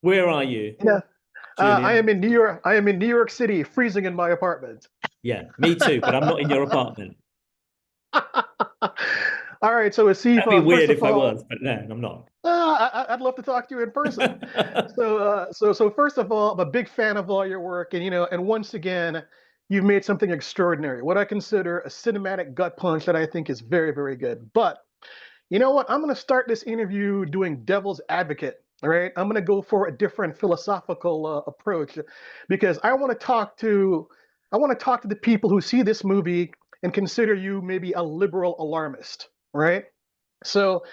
Where are you, Yeah. I am Julian? in New York. I am in New York City, freezing in my apartment. Yeah, me too, but I'm not in your apartment. All right, so Asif, That'd be first weird of if I all, was, but no, I'm not. I'd love to talk to you in person. So first of all, I'm a big fan of all your work, and and once again, you've made something extraordinary. What I consider a cinematic gut punch that I think is very, very good. But you know what? I'm going to start this interview doing devil's advocate. All right, I'm going to go for a different philosophical approach because I want to talk to the people who see this movie and consider you maybe a liberal alarmist, right? So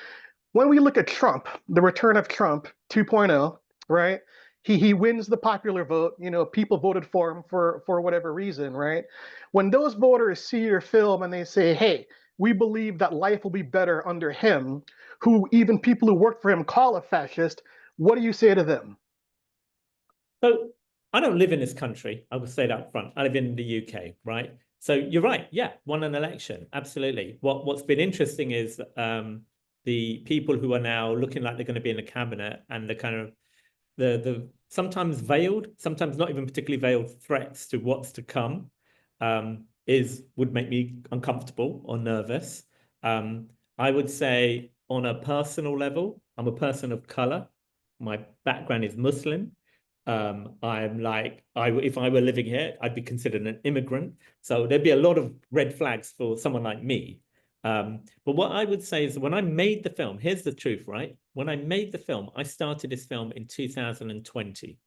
when we look at Trump, the return of Trump 2.0, right? He wins the popular vote. People voted for him for whatever reason, right? When those voters see your film and they say, "Hey, we believe that life will be better under him," who even people who worked for him call a fascist, what do you say to them? So I don't live in this country. I will say that up front. I live in the UK, right? So you're right. Yeah, won an election. Absolutely. What's been interesting is the people who are now looking like they're going to be in the cabinet and the kind of the sometimes veiled, sometimes not even particularly veiled threats to what's to come is would make me uncomfortable or nervous. I would say on a personal level, I'm a person of color. My background is Muslim. I'm like, if I were living here, I'd be considered an immigrant. So there'd be a lot of red flags for someone like me. But what I would say is when I made the film, here's the truth, right? When I made the film, I started this film in 2020.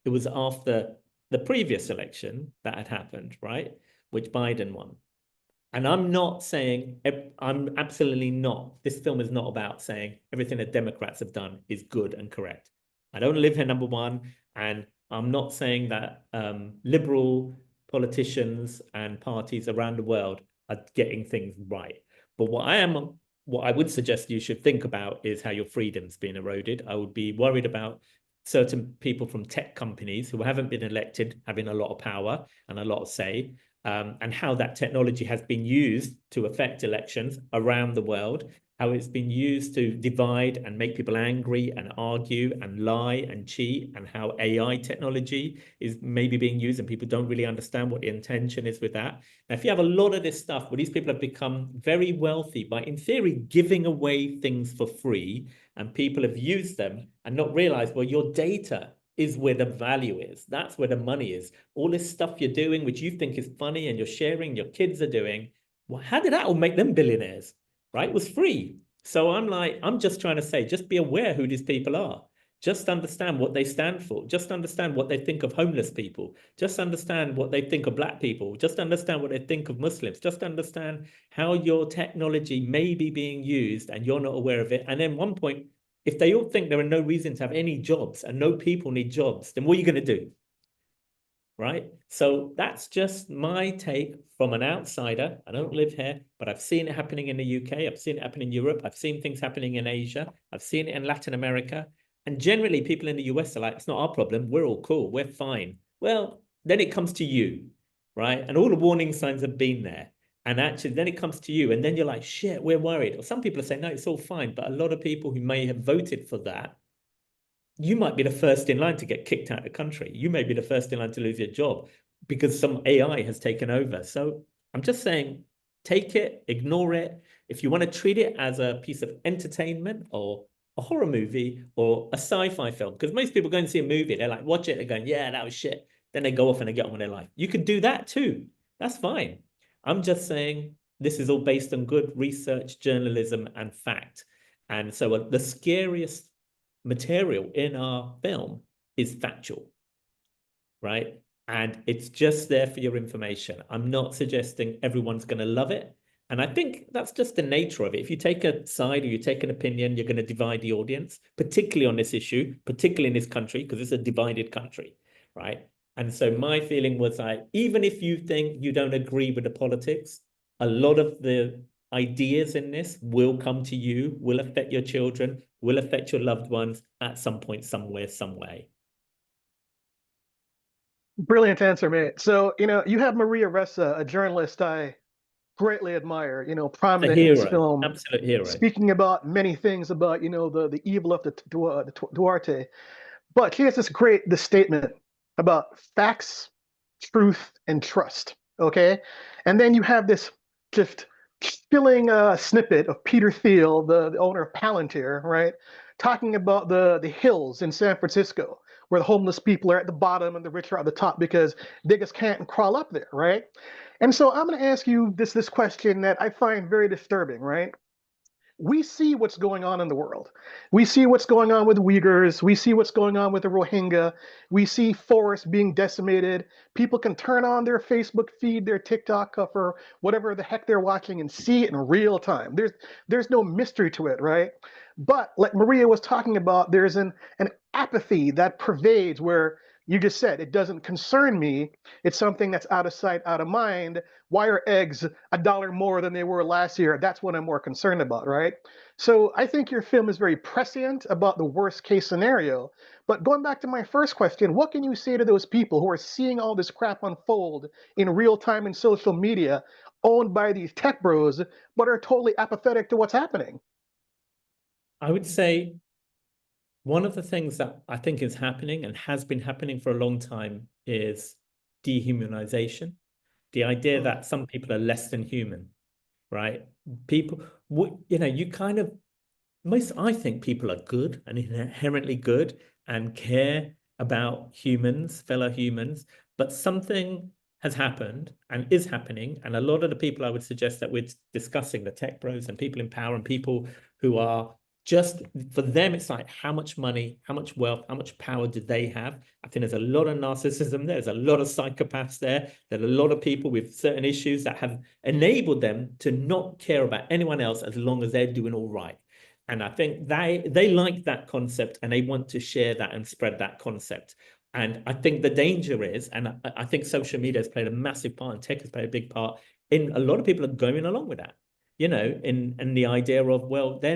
It was after the previous election that had happened, right? Which Biden won. And I'm not saying, I'm absolutely not. This film is not about saying everything that Democrats have done is good and correct. I don't live here, number one. And I'm not saying that liberal politicians and parties around the world are getting things right. But what I would suggest you should think about is how your freedom's being eroded. I would be worried about certain people from tech companies who haven't been elected having a lot of power and a lot of say and how that technology has been used to affect elections around the world, how it's been used to divide and make people angry and argue and lie and cheat, and how AI technology is maybe being used and people don't really understand what the intention is with that. Now, if you have a lot of this stuff where these people have become very wealthy by, in theory, giving away things for free, and people have used them and not realized, well, your data is where the value is. That's where the money is. All this stuff you're doing, which you think is funny and you're sharing, your kids are doing, well, how did that all make them billionaires? Right? It was free. So I'm like, I'm just trying to say, just be aware who these people are. Just understand what they stand for. Just understand what they think of homeless people. Just understand what they think of black people. Just understand what they think of Muslims. Just understand how your technology may be being used and you're not aware of it. And then one point, if they all think there are no reason to have any jobs and no people need jobs, then what are you going to do? Right? So that's just my take from an outsider. I don't live here, but I've seen it happening in the UK. I've seen it happen in Europe. I've seen things happening in Asia. I've seen it in Latin America. And generally, people in the US are like, it's not our problem. We're all cool. We're fine. Well, then it comes to you, right? And all the warning signs have been there. And actually, then it comes to you. And then you're like, shit, we're worried. Or some people are saying, no, it's all fine. But a lot of people who may have voted for that, you might be the first in line to get kicked out of the country. You may be the first in line to lose your job because some AI has taken over. So I'm just saying, take it, ignore it. If you want to treat it as a piece of entertainment or a horror movie or a sci-fi film, because most people go and see a movie, they're like, watch it, they're going, yeah, that was shit. Then they go off and they get on with their life. You could do that too. That's fine. I'm just saying this is all based on good research, journalism, and fact. And so the scariest material in our film is factual, right? And it's just there for your information. I'm not suggesting everyone's going to love it. And I think that's just the nature of it. If you take a side or you take an opinion, you're going to divide the audience, particularly on this issue, particularly in this country, because it's a divided country, right? And so my feeling was like, even if you think you don't agree with the politics, a lot of the ideas in this will come to you, will affect your children, will affect your loved ones at some point, somewhere, some way. Brilliant answer, mate. So, you have Maria Ressa, a journalist I greatly admire, The prominent in this hero, film, absolute hero. speaking about many things about, the evil of the Duarte. But he has this statement about facts, truth, and trust. Okay, and then you have this just chilling snippet of Peter Thiel, the owner of Palantir, right, talking about the hills in San Francisco where the homeless people are at the bottom and the rich are at the top because they just can't crawl up there, right? And so I'm going to ask you this question that I find very disturbing, right? We see what's going on in the world. We see what's going on with Uyghurs. We see what's going on with the Rohingya. We see forests being decimated. People can turn on their Facebook feed, their TikTok, for whatever the heck they're watching and see it in real time. There's no mystery to it, right? But like Maria was talking about, there's an apathy that pervades where you just said it doesn't concern me. It's something that's out of sight, out of mind. Why are eggs $1 more than they were last year? That's what I'm more concerned about, right? So I think your film is very prescient about the worst case scenario. But going back to my first question, what can you say to those people who are seeing all this crap unfold in real time in social media, owned by these tech bros, but are totally apathetic to what's happening? I would say one of the things that I think is happening and has been happening for a long time is dehumanization. The idea that some people are less than human, right? People, you kind of, I think people are good and inherently good and care about humans, fellow humans, but something has happened and is happening. And a lot of the people I would suggest that we're discussing, the tech bros and people in power and people who are just, for them, it's like how much money, how much wealth, how much power do they have? I think there's a lot of narcissism there. There's a lot of psychopaths there. There are a lot of people with certain issues that have enabled them to not care about anyone else as long as they're doing all right. And I think they like that concept and they want to share that and spread that concept. And I think the danger is, and I think social media has played a massive part and tech has played a big part in a lot of people are going along with that, in the idea of, well, they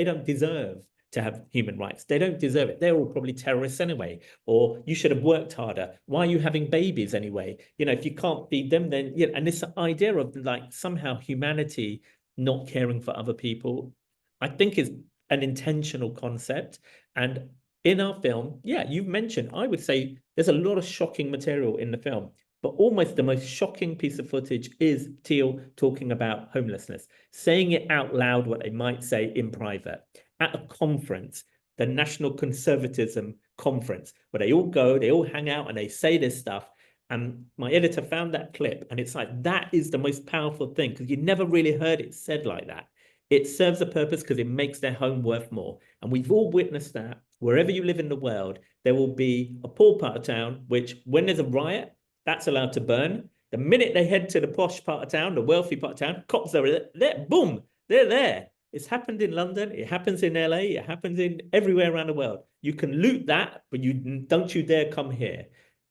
don't deserve to have human rights. They don't deserve it. They're all probably terrorists anyway. Or you should have worked harder. Why are you having babies anyway? If you can't feed them, then, and this idea of like somehow humanity not caring for other people, I think is an intentional concept. And in our film, yeah, you've mentioned, I would say there's a lot of shocking material in the film, but almost the most shocking piece of footage is Teal talking about homelessness, saying it out loud, what they might say in private at a conference, the National Conservatism Conference, where they all go, they all hang out and they say this stuff. And my editor found that clip, and it's like, that is the most powerful thing, because you never really heard it said like that. It serves a purpose because it makes their home worth more. And we've all witnessed that. Wherever you live in the world, there will be a poor part of town, which when there's a riot, that's allowed to burn. The minute they head to the posh part of town, the wealthy part of town, cops are there, boom, they're there. It's happened in London, it happens in LA, it happens in everywhere around the world. You can loot that, but don't you dare come here.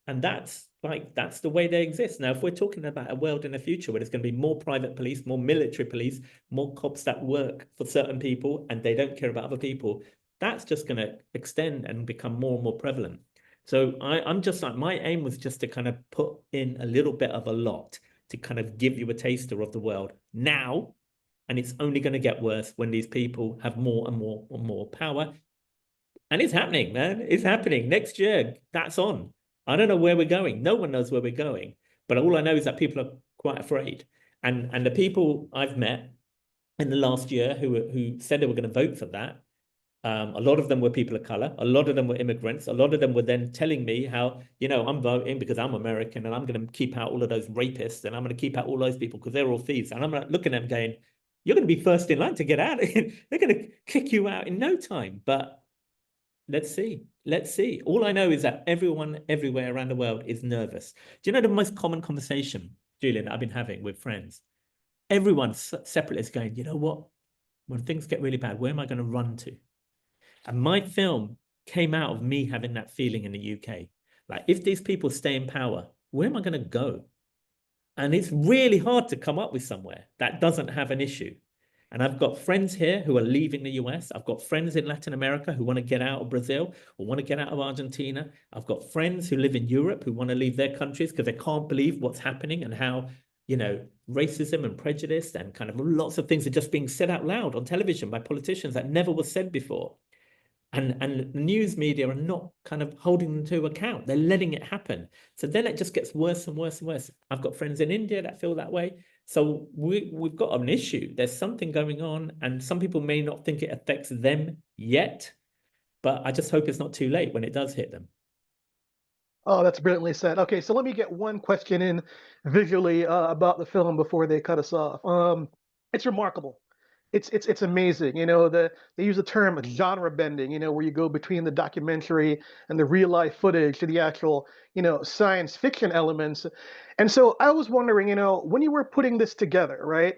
And that's the way they exist. Now, if we're talking about a world in the future where there's going to be more private police, more military police, more cops that work for certain people and they don't care about other people, that's just going to extend and become more and more prevalent. So I'm just like, my aim was just to kind of put in a little bit of a lot to kind of give you a taster of the world now. And it's only going to get worse when these people have more and more and more power. And it's happening, man. It's happening. Next year, that's on. I don't know where we're going. No one knows where we're going. But all I know is that people are quite afraid. And the people I've met in the last year who said they were going to vote for that, a lot of them were people of color. A lot of them were immigrants. A lot of them were then telling me how, I'm voting because I'm American and I'm going to keep out all of those rapists and I'm going to keep out all those people because they're all thieves. And I'm looking at them going, you're going to be first in line to get out. They're going to kick you out in no time. But let's see. Let's see. All I know is that everyone everywhere around the world is nervous. Do you know the most common conversation, Julian, that I've been having with friends? Everyone separately is going, you know what? When things get really bad, where am I going to run to? And my film came out of me having that feeling in the UK. Like, if these people stay in power, where am I going to go? And it's really hard to come up with somewhere that doesn't have an issue. And I've got friends here who are leaving the US. I've got friends in Latin America who want to get out of Brazil or want to get out of Argentina. I've got friends who live in Europe who want to leave their countries because they can't believe what's happening and how, racism and prejudice and kind of lots of things are just being said out loud on television by politicians that never was said before. And the news media are not kind of holding them to account. They're letting it happen. So then it just gets worse and worse and worse. I've got friends in India that feel that way. So we've got an issue. There's something going on, and some people may not think it affects them yet, but I just hope it's not too late when it does hit them. Oh, that's brilliantly said. Okay, so let me get one question in visually about the film before they cut us off. It's remarkable. It's amazing. You know, they use the term genre bending. You know, where you go between the documentary and the real life footage to the actual, you know, science fiction elements. And so I was wondering, you know, when you were putting this together, right?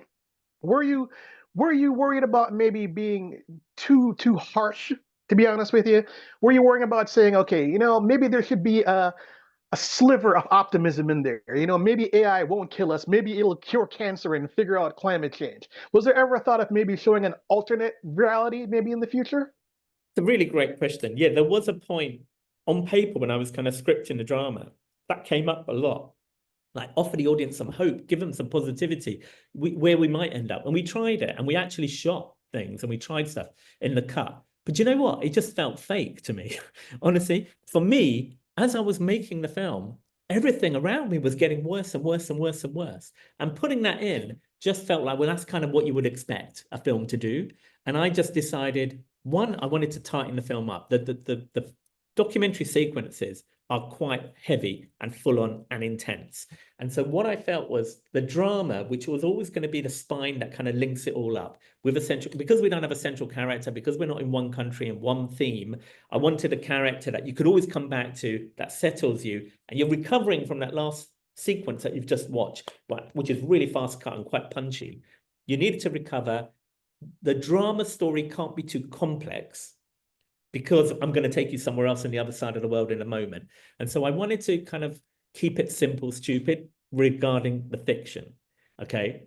Were you were you worried about maybe being too harsh? To be honest with you, were you worrying about saying, okay, you know, maybe there should be a sliver of optimism in there. You know, maybe AI won't kill us. Maybe it'll cure cancer and figure out climate change. Was there ever a thought of maybe showing an alternate reality maybe in the future? It's a really great question. Yeah, there was a point on paper when I was kind of scripting the drama that came up a lot. Like offer the audience some hope, give them some positivity, where we might end up. And we tried it, and we actually shot things, and we tried stuff in the cut. But you know what? It just felt fake to me. Honestly, for me, as I was making the film, everything around me was getting worse and worse and worse and worse. And putting that in just felt like, well, that's kind of what you would expect a film to do. And I just decided, one, I wanted to tighten the film up. The documentary sequences are quite heavy and full on and intense. And so what I felt was the drama, which was always going to be the spine that kind of links it all up with a central, because we don't have a central character, because we're not in one country and one theme, I wanted a character that you could always come back to, that settles you, and you're recovering from that last sequence that you've just watched, which is really fast cut and quite punchy. You needed to recover. The drama story can't be too complex, because I'm going to take you somewhere else on the other side of the world in a moment. And so I wanted to kind of keep it simple, stupid regarding the fiction. Okay.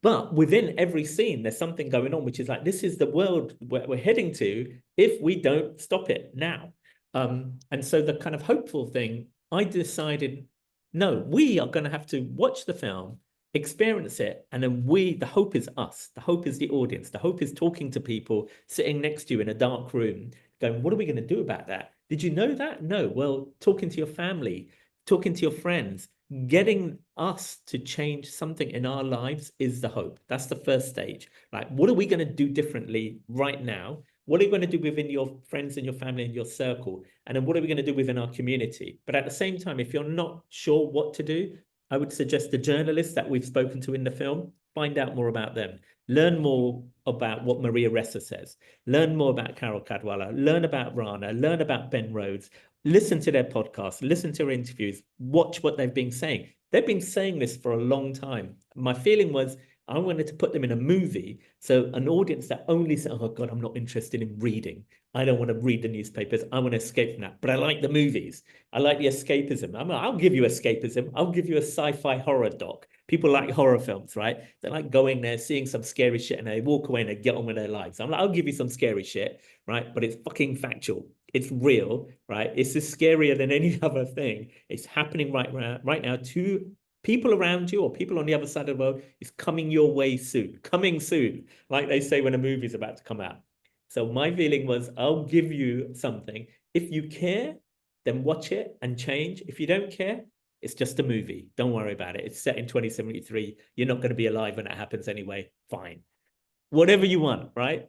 But within every scene, there's something going on, which is like, this is the world where we're heading to if we don't stop it now. And so the kind of hopeful thing, I decided, no, we are going to have to watch the film, experience it, and then the hope is us. The hope is the audience. The hope is talking to people sitting next to you in a dark room, going, what are we going to do about that? Did you know that? No. Well, talking to your family, talking to your friends, getting us to change something in our lives is the hope. That's the first stage. Like, what are we going to do differently right now? What are you going to do within your friends and your family and your circle? And then what are we going to do within our community? But at the same time, if you're not sure what to do, I would suggest the journalists that we've spoken to in the film, find out more about them. Learn more about what Maria Ressa says. Learn more about Carol Cadwalla. Learn about Rana. Learn about Ben Rhodes. Listen to their podcasts. Listen to their interviews. Watch what they've been saying. They've been saying this for a long time. My feeling was I wanted to put them in a movie, so an audience that only said, oh God, I'm not interested in reading. I don't want to read the newspapers. I want to escape from that. But I like the movies. I like the escapism. I'll give you escapism. I'll give you a sci-fi horror doc. People like horror films, right? They like going there, seeing some scary shit, and they walk away and they get on with their lives. I'm like, I'll give you some scary shit, right? But it's fucking factual. It's real, right? It's just scarier than any other thing. It's happening right now to people around you or people on the other side of the world. Is coming your way soon, coming soon, like they say when a movie's about to come out. So my feeling was, I'll give you something. If you care, then watch it and change. If you don't care, it's just a movie. Don't worry about it. It's set in 2073. You're not going to be alive when it happens anyway. Fine. Whatever you want, right?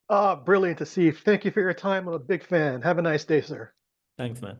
Ah, brilliant, Asif. Thank you for your time. I'm a big fan. Have a nice day, sir. Thanks, man.